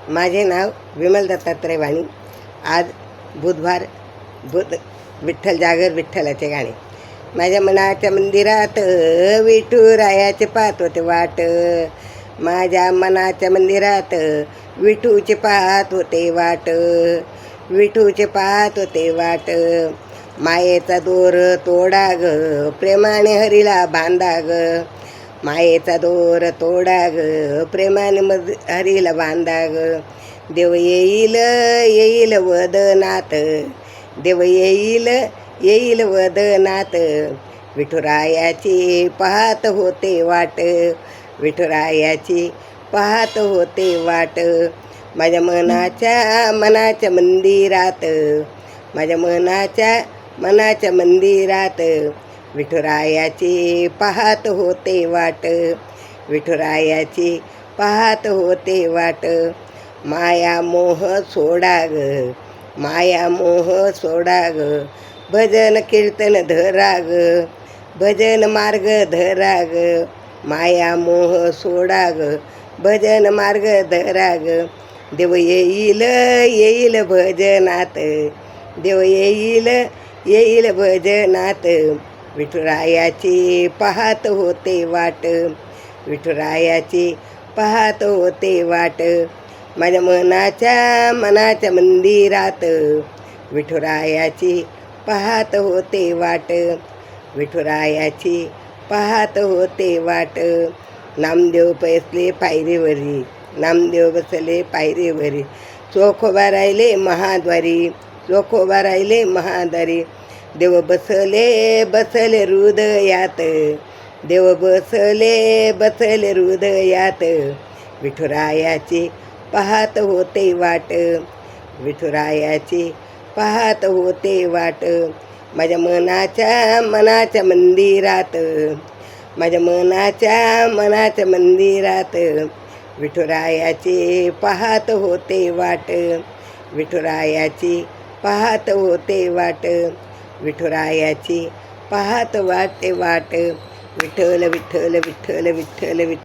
माझे नाव विमल दत्तात्रय वाणी. आज बुधवार विठ्ठल जागर विठ्ठलाचे गाणे. माझ्या मनाच्या मंदिरात विठुरायाचे पाहत होते वाट. माझ्या मनाच्या मंदिरात विठूचे पाहत होते वाट. विठूचे पाहत होते वाट. मायेचा दोर तोडा ग, प्रेमाने हरीला बांधा ग. मायेचा दोर तोडा ग, प्रेमाने हरीला बांधा ग. देव येईल येईल वदनात, देव येईल येईल वदनात. विठुरायाची पाहत होते वाट, विठुरायाची पाहत होते वाट. माझ्या मनाच्या मंदिरात, माझ्या मनाच्या मंदिरात विठुरायाची पाहत होते वाट, विठुरायाची पाहत होते वाट. माया मोह सोडा ग, माया मोह सोडा ग. भजन कीर्तन धरा ग, भजन मार्ग धरा ग. माया मोह सोडा ग, भजन मार्ग धरा ग. देव येईल येईल भजनात, देव येईल येईल भजनात. विठुरायाची पाहत होते वाट, विठुरायाची पाहत होते वाट. माझ्या मनाच्या मंदिरात विठुरायाची पाहत होते वाट, विठुरायाची पाहत होते वाट. नामदेव बसले पायरीवरी, नामदेव बसले पायरीवरी. चोखोबा राहिले महाद्वारी, चोखोबा राहिले महाद्वारी. देव बसले बसले हृदयात, देव बसले बसले हृदयात. विठुरायाची पाहत होते वाट, विठुरायाची पाहत होते वाट. माझ्या मनाच्या मंदिरात, माझ्या मनाच्या मंदिरात विठुरायाची पाहत होते वाट, विठुरायाची पाहत होते वाट. विठुरायाची पाहत वाटे वाट. विठ्ठल विठ्ठल विठ्ठल विठ्ठल विठ्ठल.